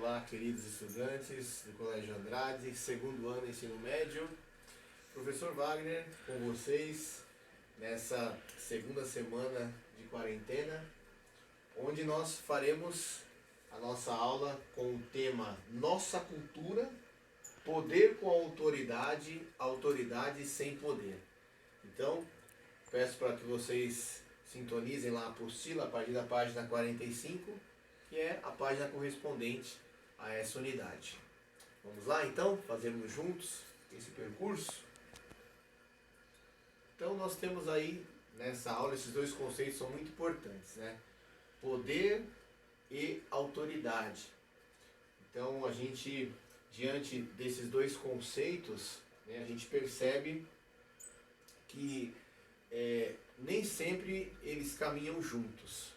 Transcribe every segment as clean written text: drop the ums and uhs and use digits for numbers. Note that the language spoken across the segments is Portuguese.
Olá, queridos estudantes do Colégio Andrade, segundo ano ensino médio. Professor Wagner, com vocês nessa segunda semana de quarentena, onde nós faremos a nossa aula com o tema Nossa Cultura, Poder com Autoridade, Autoridade sem Poder. Então, peço para que vocês sintonizem lá a apostila a partir da página 45, que é a página correspondente a essa unidade. Vamos lá então, fazermos juntos esse percurso? Então nós temos aí nessa aula, esses dois conceitos são muito importantes, né? Poder e autoridade. Então a gente, diante desses dois conceitos, né, a gente percebe que nem sempre eles caminham juntos.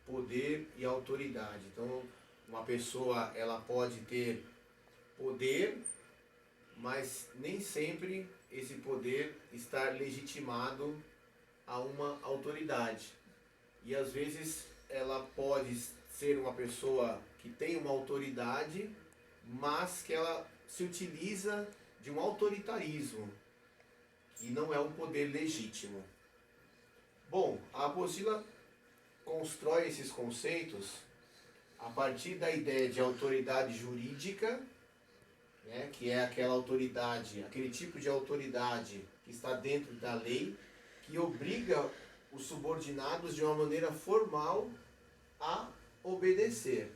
Poder e autoridade. Então, uma pessoa ela pode ter poder, mas nem sempre esse poder está legitimado a uma autoridade. E às vezes ela pode ser uma pessoa que tem uma autoridade, mas que ela se utiliza de um autoritarismo, e não é um poder legítimo. Bom, a apostila constrói esses conceitos a partir da ideia de autoridade jurídica, né, que é aquela autoridade, aquele tipo de autoridade que está dentro da lei, que obriga os subordinados de uma maneira formal a obedecer.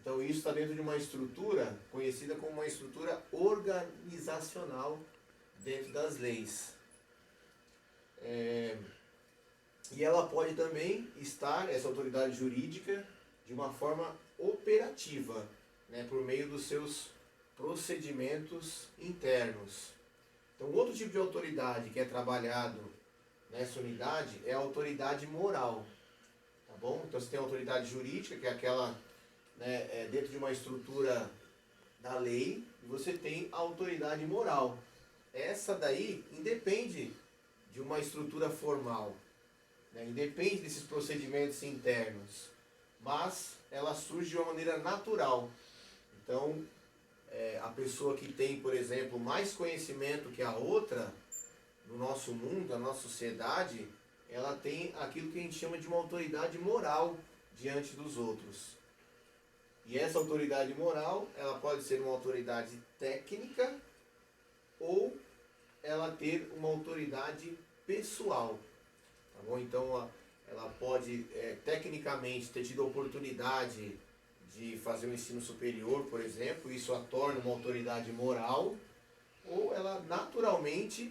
Então isso está dentro de uma estrutura conhecida como uma estrutura organizacional dentro das leis. E ela pode também estar, essa autoridade jurídica, de uma forma operativa, né, por meio dos seus procedimentos internos. Então, outro tipo de autoridade que é trabalhado nessa unidade é a autoridade moral. Tá bom? Então, você tem a autoridade jurídica, que é aquela, né, dentro de uma estrutura da lei, e você tem a autoridade moral. Essa daí independe de uma estrutura formal. Independe desses procedimentos internos, mas ela surge de uma maneira natural. Então, a pessoa que tem, por exemplo, mais conhecimento que a outra, no nosso mundo, na nossa sociedade, ela tem aquilo que a gente chama de uma autoridade moral diante dos outros. E essa autoridade moral, ela pode ser uma autoridade técnica ou ela ter uma autoridade pessoal. Tá bom? Então ela pode tecnicamente ter tido a oportunidade de fazer um ensino superior, por exemplo, isso a torna uma autoridade moral, ou ela naturalmente,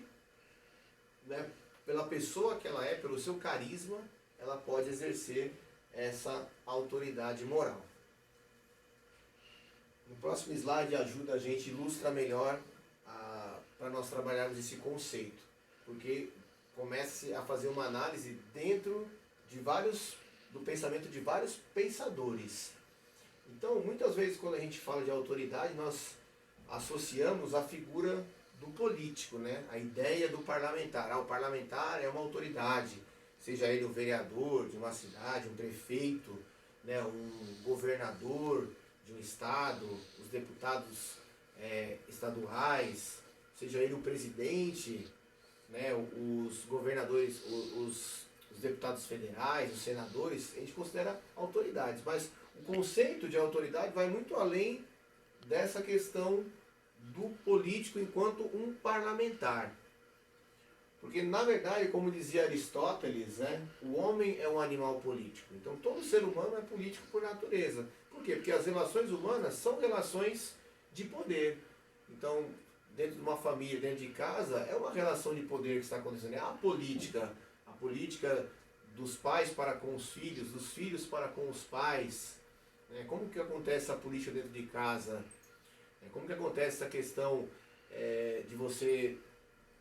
né, pela pessoa que ela é, pelo seu carisma, ela pode exercer essa autoridade moral. No próximo slide ajuda a gente, ilustra melhor para nós trabalharmos esse conceito, porque comece a fazer uma análise dentro do pensamento de vários pensadores. Então, muitas vezes, quando a gente fala de autoridade, nós associamos a figura do político, né? A ideia do parlamentar. O parlamentar é uma autoridade, seja ele um vereador de uma cidade, um prefeito, né? Um governador de um estado, os deputados estaduais, seja ele o presidente, né, os governadores, os deputados federais, os senadores, a gente considera autoridades, mas o conceito de autoridade vai muito além dessa questão do político enquanto um parlamentar. Porque, na verdade, como dizia Aristóteles, né, o homem é um animal político. Então, todo ser humano é político por natureza. Por quê? Porque as relações humanas são relações de poder. Então, dentro de uma família, dentro de casa, é uma relação de poder que está acontecendo. É a política dos pais para com os filhos, dos filhos para com os pais. Como que acontece a política dentro de casa? Como que acontece essa questão de você,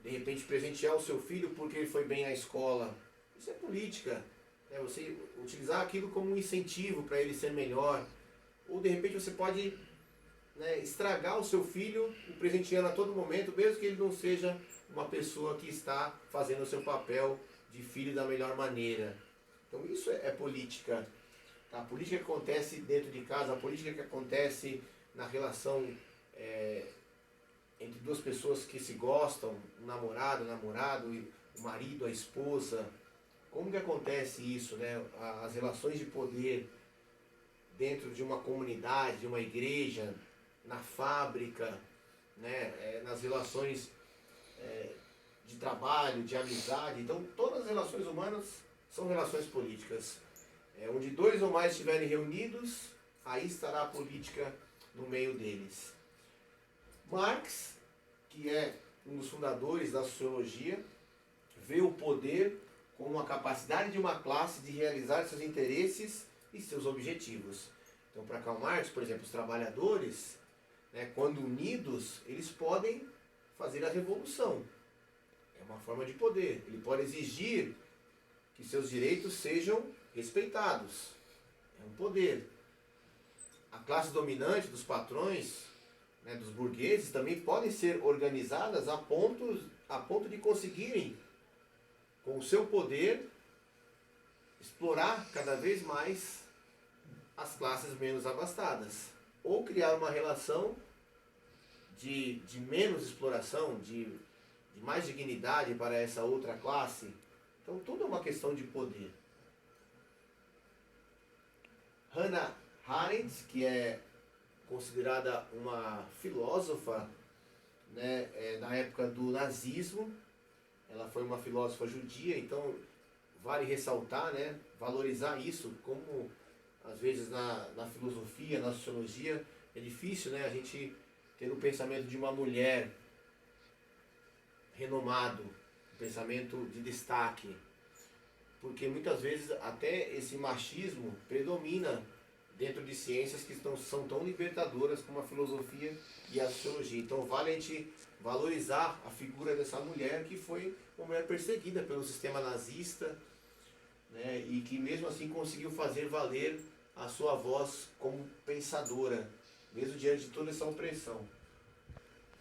de repente, presentear o seu filho porque ele foi bem na escola? Isso é política. Você utilizar aquilo como um incentivo para ele ser melhor. Ou, de repente, você pode estragar o seu filho, o presenteando a todo momento, mesmo que ele não seja uma pessoa que está fazendo o seu papel de filho da melhor maneira. Então isso é política. A política que acontece dentro de casa, a política que acontece na relação entre duas pessoas que se gostam, um namorado, o marido, a esposa. Como que acontece isso, né? As relações de poder dentro de uma comunidade, de uma igreja, na fábrica, né? Nas relações de trabalho, de amizade. Então, todas as relações humanas são relações políticas. Onde dois ou mais estiverem reunidos, aí estará a política no meio deles. Marx, que é um dos fundadores da sociologia, vê o poder como a capacidade de uma classe de realizar seus interesses e seus objetivos. Então, para Karl Marx, por exemplo, os trabalhadores, né, quando unidos, eles podem fazer a revolução. É uma forma de poder. Ele pode exigir que seus direitos sejam respeitados. É um poder. A classe dominante dos patrões, né, dos burgueses, também podem ser organizadas a ponto de conseguirem, com o seu poder, explorar cada vez mais as classes menos abastadas. Ou criar uma relação de menos exploração, de mais dignidade para essa outra classe. Então tudo é uma questão de poder. Hannah Arendt, que é considerada uma filósofa, né, na época do nazismo, ela foi uma filósofa judia, então vale ressaltar, né, valorizar isso, como às vezes na filosofia, na sociologia, é difícil, né, a gente ter o pensamento de uma mulher renomado, um pensamento de destaque, porque muitas vezes até esse machismo predomina dentro de ciências que são tão libertadoras como a filosofia e a sociologia. Então vale a gente valorizar a figura dessa mulher, que foi uma mulher perseguida pelo sistema nazista, né, e que mesmo assim conseguiu fazer valer a sua voz como pensadora, mesmo diante de toda essa opressão.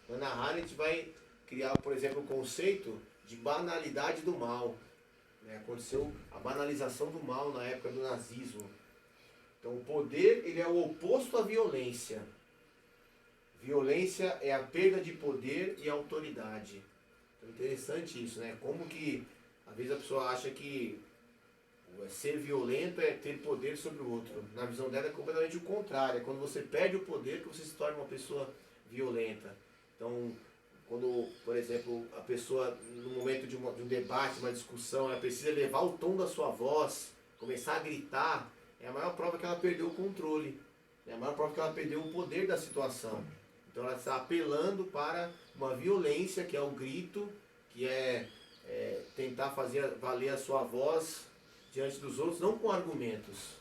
Hannah Arendt vai criar, por exemplo, o conceito de banalidade do mal. Aconteceu a banalização do mal na época do nazismo. Então o poder, ele é o oposto à violência. Violência é a perda de poder e autoridade. Então, interessante isso, né? Como que às vezes a pessoa acha que ser violento é ter poder sobre o outro. Na visão dela é completamente o contrário. É quando você perde o poder que você se torna uma pessoa violenta. Então, quando, por exemplo, a pessoa, no momento de um debate, uma discussão, ela precisa levar o tom da sua voz, começar a gritar, é a maior prova que ela perdeu o controle. É a maior prova que ela perdeu o poder da situação. Então ela está apelando para uma violência, que é o grito, que é tentar fazer valer a sua voz diante dos outros, não com argumentos.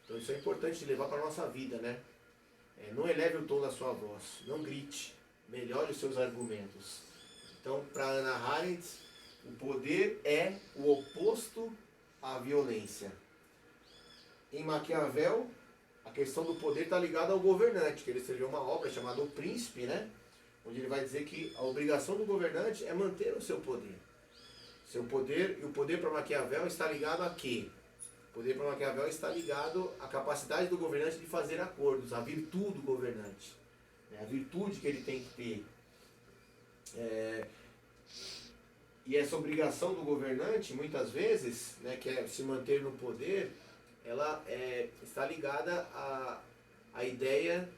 Então isso é importante de levar para a nossa vida, né? Não eleve o tom da sua voz, não grite, melhore os seus argumentos. Então, para Hannah Arendt, o poder é o oposto à violência. Em Maquiavel, a questão do poder está ligada ao governante, que ele escreveu uma obra chamada O Príncipe, né? Onde ele vai dizer que a obrigação do governante é manter o seu poder. Seu poder, e o poder para Maquiavel está ligado a quê? O poder para Maquiavel está ligado à capacidade do governante de fazer acordos, à virtude do governante, né? A virtude que ele tem que ter. E essa obrigação do governante, muitas vezes, né, que é se manter no poder, ela está ligada à ideia,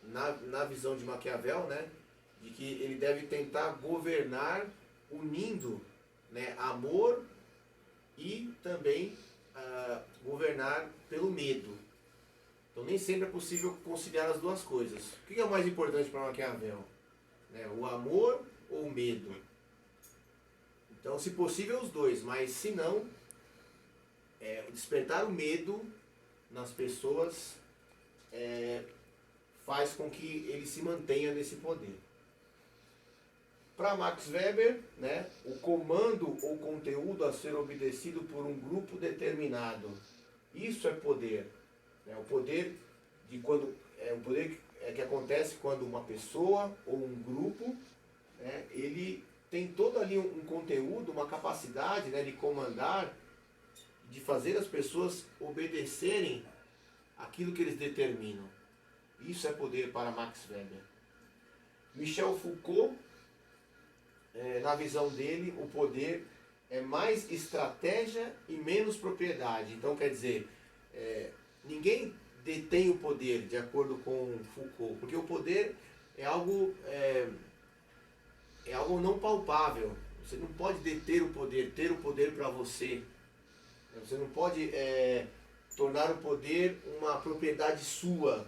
na visão de Maquiavel, né, de que ele deve tentar governar unindo, né, amor e também governar pelo medo. Então nem sempre é possível conciliar as duas coisas. O que é o mais importante para Maquiavel? O amor ou o medo? Então, se possível, os dois, mas se não, despertar o medo nas pessoas faz com que ele se mantenha nesse poder. Para Max Weber, né, o comando ou conteúdo a ser obedecido por um grupo determinado, isso é poder. O poder o poder que acontece quando uma pessoa ou um grupo, né, ele tem todo ali um conteúdo, uma capacidade, né, de comandar de fazer as pessoas obedecerem aquilo que eles determinam. Isso é poder para Max Weber. Michel Foucault, na visão dele, o poder é mais estratégia e menos propriedade. Então, quer dizer, ninguém detém o poder, de acordo com Foucault, porque o poder é algo não palpável. Você não pode deter o poder, ter o poder para você. Você não pode tornar o poder uma propriedade sua.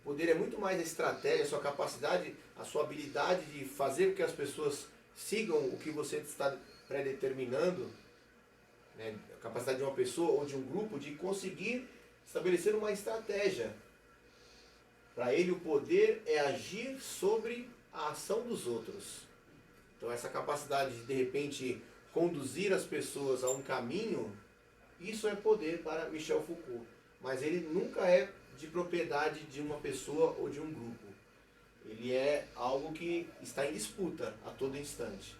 O poder é muito mais a estratégia, a sua capacidade, a sua habilidade de fazer com que as pessoas sigam o que você está predeterminando, né? A capacidade de uma pessoa ou de um grupo de conseguir estabelecer uma estratégia. Para ele, o poder é agir sobre a ação dos outros. Então, essa capacidade de repente, conduzir as pessoas a um caminho, isso é poder para Michel Foucault. Mas ele nunca é de propriedade de uma pessoa ou de um grupo. Ele é algo que está em disputa a todo instante.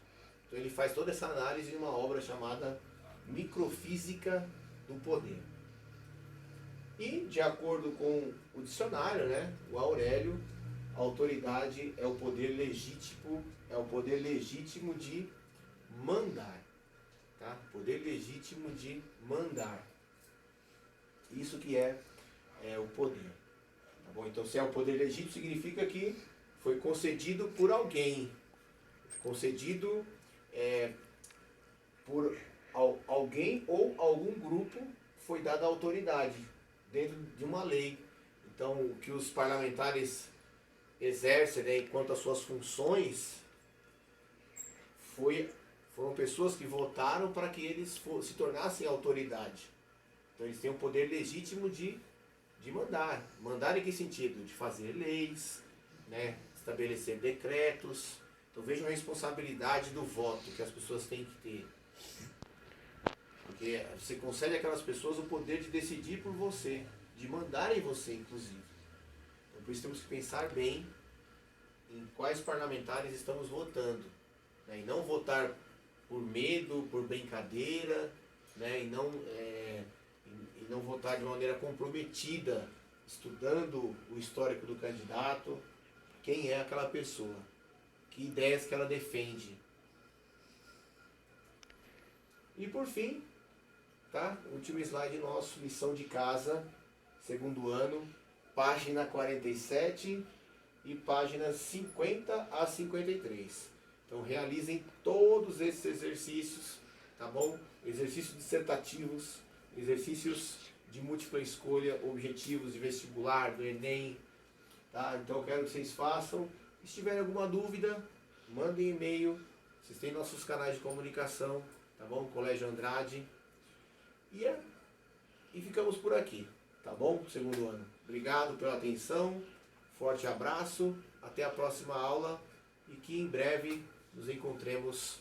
Então, ele faz toda essa análise em uma obra chamada Microfísica do Poder. E, de acordo com o dicionário, né, o Aurélio, a autoridade é o poder legítimo de mandar. Tá? Poder legítimo de mandar. Isso que é o poder. Tá bom? Então, se é o poder legítimo, significa que foi concedido por alguém. Concedido por alguém ou algum grupo, foi dada autoridade dentro de uma lei. Então, o que os parlamentares exercem, né, enquanto as suas funções, foram pessoas que votaram para que eles se tornassem autoridade. Então, eles têm o poder legítimo de mandar. Mandar em que sentido? De fazer leis, né, estabelecer decretos. Então, vejam a responsabilidade do voto que as pessoas têm que ter. Porque você concede àquelas pessoas o poder de decidir por você, de mandar em você, inclusive. Então, por isso temos que pensar bem em quais parlamentares estamos votando, né? E não votar por medo, por brincadeira, né? E não votar de uma maneira comprometida, estudando o histórico do candidato, quem é aquela pessoa, que ideias que ela defende. E por fim, tá? Último slide nosso, lição de casa, segundo ano, página 47 e páginas 50 a 53. Então realizem todos esses exercícios, tá bom? Exercícios dissertativos, exercícios de múltipla escolha, objetivos de vestibular, do Enem, tá? Então eu quero que vocês façam. Se tiverem alguma dúvida, mandem e-mail. Vocês têm nossos canais de comunicação, tá bom? Colégio Andrade. E ficamos por aqui, tá bom? Segundo ano. Obrigado pela atenção, forte abraço, até a próxima aula e que em breve nos encontremos,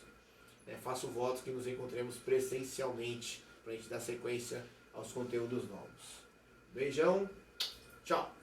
né, faço votos que nos encontremos presencialmente para a gente dar sequência aos conteúdos novos. Beijão, tchau!